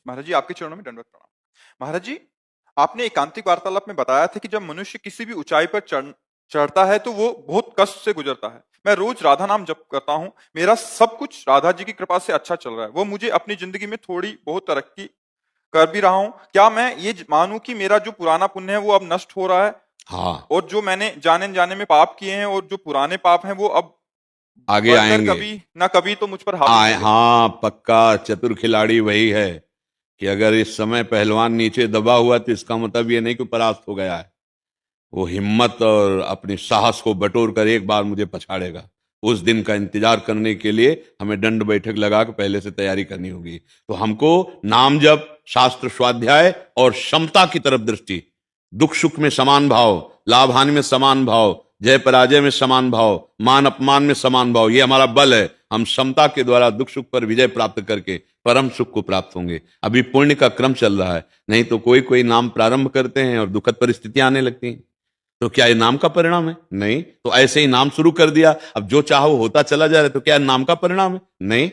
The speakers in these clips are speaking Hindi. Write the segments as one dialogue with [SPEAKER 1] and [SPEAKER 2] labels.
[SPEAKER 1] महाराज जी, आपके चरणों में दंडवत प्रणाम। महाराज जी, आपने एकांतिक वार्तालाप में बताया था कि जब मनुष्य किसी भी ऊंचाई पर चढ़ता है तो वो बहुत कष्ट से गुजरता है। मैं रोज राधा नाम जप करता हूँ, मेरा सब कुछ राधा जी की कृपा से अच्छा चल रहा है। वो मुझे अपनी जिंदगी में थोड़ी बहुत तरक्की कर भी रहा हूँ। क्या मैं ये मानूं कि मेरा जो पुराना पुण्य है वो अब नष्ट हो रहा है,
[SPEAKER 2] हाँ,
[SPEAKER 1] और जो मैंने जाने अनजाने में पाप किए हैं और जो पुराने पाप हैं वो अब
[SPEAKER 2] आगे
[SPEAKER 1] बढ़कर
[SPEAKER 2] आएंगे।
[SPEAKER 1] कभी ना कभी तो मुझ पर हावी
[SPEAKER 2] आए,
[SPEAKER 1] होंगे?
[SPEAKER 2] हाँ, पक्का चतुर खिलाड़ी वही है कि अगर इस समय पहलवान नीचे दबा हुआ तो इसका मतलब ये नहीं कि परास्त हो गया है। वो हिम्मत और अपने साहस को बटोर कर एक बार मुझे पछाड़ेगा। उस दिन का इंतजार करने के लिए हमें दंड बैठक लगा के पहले से तैयारी करनी होगी। तो हमको नाम जप, शास्त्र स्वाध्याय और क्षमता की तरफ दृष्टि, दुख सुख में समान भाव, लाभ हानि में समान भाव, जय पराजय में समान भाव, मान अपमान में समान भाव, ये हमारा बल है। हम क्षमता के द्वारा दुख सुख पर विजय प्राप्त करके परम सुख को प्राप्त होंगे। अभी पुण्य का क्रम चल रहा है, नहीं तो कोई कोई नाम प्रारंभ करते हैं और दुखद परिस्थितियां आने लगती हैं। तो क्या ये नाम का परिणाम है? नहीं। तो ऐसे ही नाम शुरू कर दिया, अब जो चाहो होता चला जा रहा है, तो क्या नाम का परिणाम है? नहीं।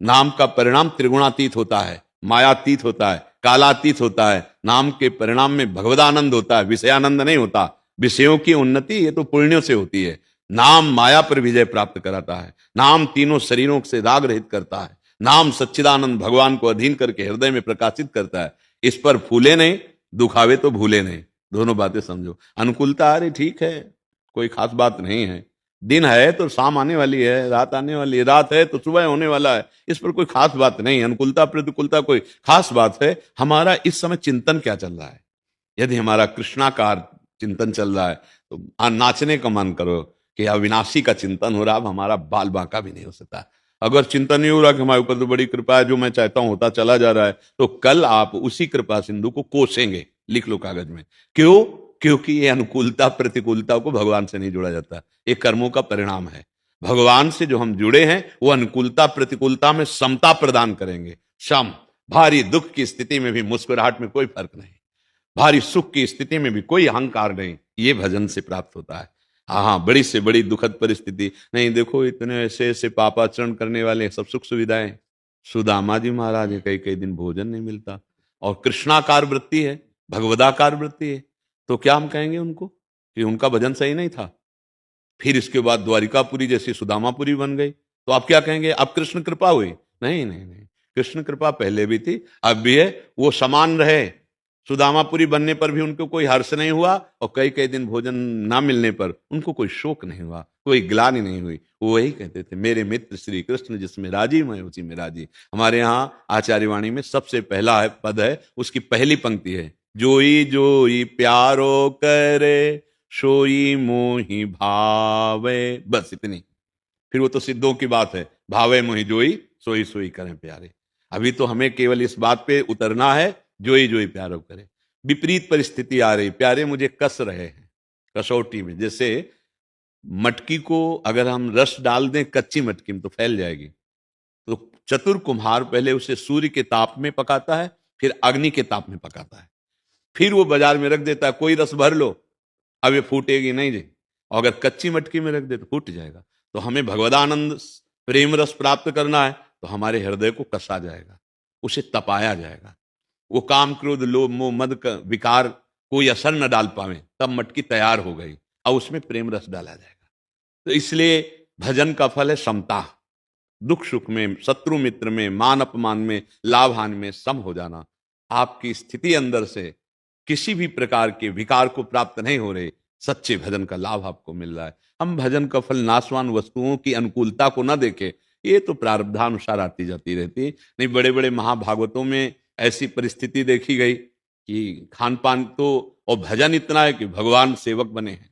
[SPEAKER 2] नाम का परिणाम त्रिगुणातीत होता है, मायातीत होता है, कालातीत होता है। नाम के परिणाम में भगवदानंद होता है, विषयानंद नहीं होता। विषयों की उन्नति ये तो पुण्यों से होती है। नाम माया पर विजय प्राप्त कराता है। नाम तीनों शरीरों से राग रहित करता है। नाम सच्चिदानंद भगवान को अधीन करके हृदय में प्रकाशित करता है। इस पर फूले नहीं, दुखावे तो भूले नहीं। दोनों बातें समझो। अनुकूलता आ रही, ठीक है, कोई खास बात नहीं है। दिन है तो शाम आने वाली है, रात आने वाली है, रात है तो सुबह होने वाला है। इस पर कोई खास बात नहीं है। अनुकूलता प्रतिकूलता कोई खास बात है। हमारा इस समय चिंतन क्या चल रहा है? यदि हमारा कृष्णाकार चिंतन चल रहा है तो नाचने का मन करो कि अविनाशी का चिंतन हो रहा। अब हमारा बाल बांका भी नहीं हो सकता। अगर चिंतन नहीं हो रहा कि हमारे ऊपर तो बड़ी कृपा है, जो मैं चाहता हूं होता चला जा रहा है, तो कल आप उसी कृपा सिंधु को कोसेंगे। लिख लो कागज में। क्यों? क्योंकि ये अनुकूलता प्रतिकूलता को भगवान से नहीं जोड़ा जाता। ये कर्मों का परिणाम है। भगवान से जो हम जुड़े हैं वो अनुकूलता प्रतिकूलता में समता प्रदान करेंगे। सम। भारी दुख की स्थिति में भी मुस्कुराहट में कोई फर्क नहीं, भारी सुख की स्थिति में भी कोई अहंकार नहीं। ये भजन से प्राप्त होता है। हाँ हाँ, बड़ी से बड़ी दुखद परिस्थिति नहीं, देखो इतने ऐसे ऐसे पापाचरण करने वाले सब सुख सुविधाएं। सुदामा जी महाराज है, कई कई दिन भोजन नहीं मिलता, और कृष्णाकार वृत्ति है, भगवदाकार वृत्ति है। तो क्या हम कहेंगे उनको कि उनका भजन सही नहीं था? फिर इसके बाद द्वारिकापुरी जैसी सुदामापुरी बन गई, तो आप क्या कहेंगे? अब कृष्ण कृपा हुई? नहीं नहीं नहीं, कृष्ण कृपा पहले भी थी, अब भी है। वो समान रहे। सुदामापुरी बनने पर भी उनको कोई हर्ष नहीं हुआ, और कई कई दिन भोजन ना मिलने पर उनको कोई शोक नहीं हुआ, कोई ग्लानि नहीं हुई। वो वही कहते थे, मेरे मित्र श्री कृष्ण जिसमें राजी मैं उसी में राजी। हमारे यहाँ आचार्यवाणी में सबसे पहला है पद है, उसकी पहली पंक्ति है, जोई जोई प्यारो करे सोई मोहि भावे। बस इतनी। फिर वो तो सिद्धों की बात है, भावे मोहि जोई सोई सोई करें प्यारे। अभी तो हमें केवल इस बात पे उतरना है, जोई जोई प्यारो करे। विपरीत परिस्थिति आ रही, प्यारे मुझे कस रहे हैं कसौटी में। जैसे मटकी को अगर हम रस डाल दें कच्ची मटकी में तो फैल जाएगी। तो चतुर कुम्हार पहले उसे सूर्य के ताप में पकाता है, फिर अग्नि के ताप में पकाता है, फिर वो बाजार में रख देता है, कोई रस भर लो, अब ये फूटेगी नहीं जी। और अगर कच्ची मटकी में रख दे तो फूट जाएगा। तो हमें भगवदानंद प्रेम रस प्राप्त करना है, तो हमारे हृदय को कसा जाएगा, उसे तपाया जाएगा। वो काम क्रोध लोभ मोह मद का विकार कोई असर न डाल पावे, तब मटकी तैयार हो गई, और उसमें प्रेम रस डाला जाएगा। तो इसलिए भजन का फल है समता। दुख सुख में, शत्रु मित्र में, मान अपमान में, लाभ हानि में सम हो जाना। आपकी स्थिति अंदर से किसी भी प्रकार के विकार को प्राप्त नहीं हो रहे, सच्चे भजन का लाभ आपको मिल रहा है। हम भजन का फल नाशवान वस्तुओं की अनुकूलता को ना देखें, ये तो प्रारब्धानुसार आती जाती रहती है। नहीं, बड़े बड़े महाभागवतों में ऐसी परिस्थिति देखी गई कि खान पान तो, और भजन इतना है कि भगवान सेवक बने हैं,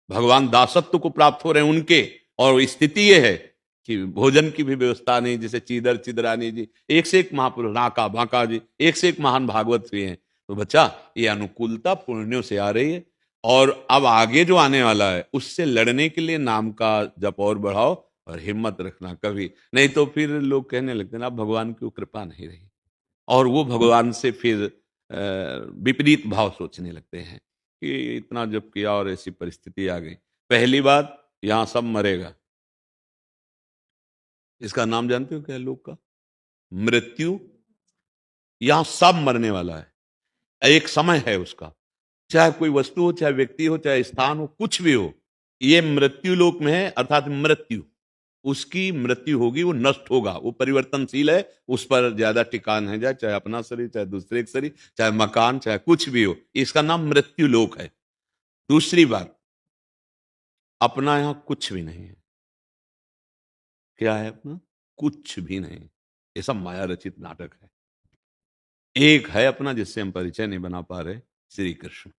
[SPEAKER 2] भगवान दासत्व को प्राप्त हो रहे हैं उनके। और स्थिति ये है कि भोजन की भी व्यवस्था नहीं। जैसे चीदर चिदरानी जी, एक से एक महापुरुष, नाका बांका जी, एक से एक महान भागवत हुए हैं। तो बच्चा, ये अनुकूलता पुण्यों से आ रही है, और अब आगे जो आने वाला है उससे लड़ने के लिए नाम का जप और बढ़ाओ, और हिम्मत रखना कभी नहीं तो फिर लोग कहने लगते हैं अब भगवान की कृपा नहीं रही, और वो भगवान से फिर विपरीत भाव सोचने लगते हैं कि इतना जब किया और ऐसी परिस्थिति आ गई। पहली बात, यहां सब मरेगा। इसका नाम जानते हो क्या लोग का? मृत्यु यहां सब मरने वाला है, एक समय है उसका। चाहे कोई वस्तु हो, चाहे व्यक्ति हो, चाहे स्थान हो, कुछ भी हो, ये मृत्यु लोक में है, अर्थात मृत्यु, उसकी मृत्यु होगी, वो नष्ट होगा, वो परिवर्तनशील है, उस पर ज्यादा टिकान है जाए, चाहे अपना शरीर, चाहे दूसरे का शरीर, चाहे मकान, चाहे कुछ भी हो, इसका नाम मृत्यु लोक है। दूसरी बात, अपना यहां कुछ भी नहीं है। क्या है अपना? कुछ भी नहीं। ये सब माया रचित नाटक है। एक है अपना जिससे हम परिचय नहीं बना पा रहे, श्री कृष्ण।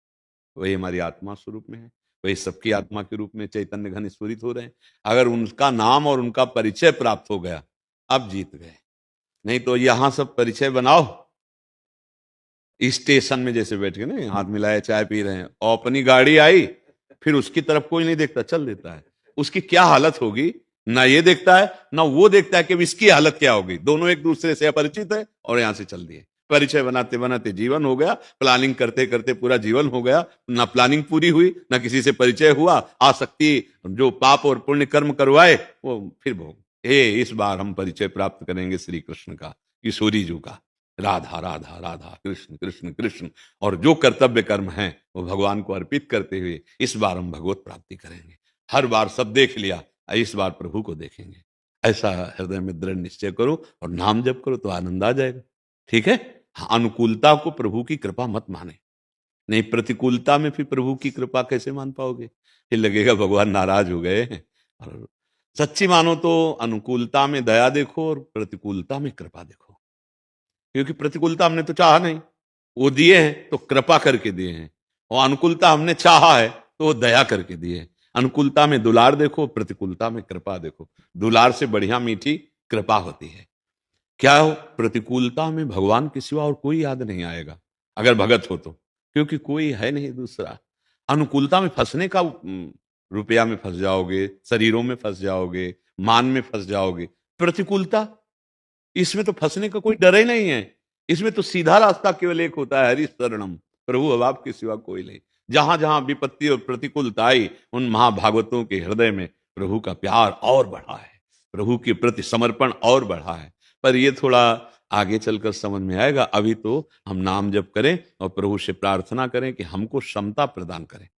[SPEAKER 2] वही हमारी आत्मा स्वरूप में है, वही सबकी आत्मा के रूप में चैतन्य घन स्फुरित हो रहे हैं। अगर उनका नाम और उनका परिचय प्राप्त हो गया, अब जीत गए। नहीं तो यहां सब परिचय बनाओ, स्टेशन में जैसे बैठ के ना हाथ मिलाए चाय पी रहे हैं, और अपनी गाड़ी आई, फिर उसकी तरफ कोई नहीं देखता, चल देता है। उसकी क्या हालत होगी, ना ये देखता है ना वो देखता है कि अब इसकी हालत क्या होगी। दोनों एक दूसरे से अपरिचित है और यहां से चल दिए। परिचय बनाते बनाते जीवन हो गया, प्लानिंग करते करते पूरा जीवन हो गया, ना प्लानिंग पूरी हुई, ना किसी से परिचय हुआ। आसक्ति जो पाप और पुण्य कर्म करवाए वो फिर भोग। इस बार हम परिचय प्राप्त करेंगे श्री कृष्ण का, किशोरी जी का। राधा राधा राधा, कृष्ण कृष्ण कृष्ण, और जो कर्तव्य कर्म है वो भगवान को अर्पित करते हुए इस बार हम भगवत प्राप्ति करेंगे। हर बार सब देख लिया, इस बार प्रभु को देखेंगे। ऐसा हृदय में दृढ़ निश्चय करो और नाम जप करो तो आनंद आ जाएगा। ठीक है? हाँ, अनुकूलता को प्रभु की कृपा मत माने। नहीं, प्रतिकूलता में फिर प्रभु की कृपा कैसे मान पाओगे? फिर लगेगा भगवान नाराज हो गए हैं। और सच्ची मानो तो अनुकूलता में दया देखो और प्रतिकूलता में कृपा देखो। क्योंकि प्रतिकूलता हमने तो चाहा नहीं, वो दिए हैं तो कृपा करके दिए हैं, और अनुकूलता हमने चाहा है तो वो दया करके दिए हैं। अनुकूलता में दुलार देखो, प्रतिकूलता में कृपा देखो। दुलार से बढ़िया मीठी कृपा होती है। क्या हो? प्रतिकूलता में भगवान के सिवा और कोई याद नहीं आएगा अगर भगत हो तो, क्योंकि कोई है नहीं दूसरा। अनुकूलता में फंसने का रुपया में फंस जाओगे, शरीरों में फंस जाओगे, मान में फंस जाओगे। प्रतिकूलता, इसमें तो फंसने का कोई डर ही नहीं है। इसमें तो सीधा रास्ता केवल एक होता है, हरि शरणम, प्रभु अब आपके सिवा कोई नहीं। जहां जहां विपत्ति और प्रतिकूलता आई, उन महाभागवतों के हृदय में प्रभु का प्यार और बढ़ा है, प्रभु के प्रति समर्पण और बढ़ा है। पर ये थोड़ा आगे चलकर समझ में आएगा। अभी तो हम नाम जप करें और प्रभु से प्रार्थना करें कि हमको क्षमता प्रदान करें,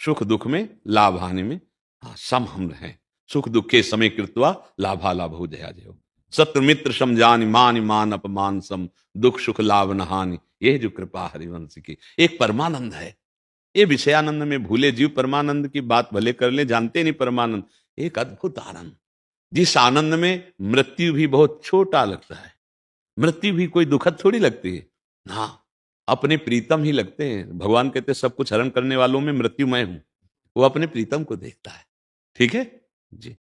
[SPEAKER 2] सुख दुख में, लाभ हानि में, हाँ, सम हम रहें। सुख दुखे समय कृत्वा लाभा लाभो जया जयो, शत्रु मित्र समझानि, मान मान अपमान सम, दुख सुख लाभ न हानि, ये जो कृपा हरिवंश की। एक परमानंद है, ये विषयानंद में भूले जीव परमानंद की बात भले कर ले, जानते नहीं परमानंद। एक अद्भुत आनंद, जिस आनंद में मृत्यु भी बहुत छोटा लगता है। मृत्यु भी कोई दुखद थोड़ी लगती है, हाँ, अपने प्रीतम ही लगते हैं। भगवान कहते सब कुछ हरण करने वालों में मृत्यु मैं हूं। वो अपने प्रीतम को देखता है। ठीक है जी।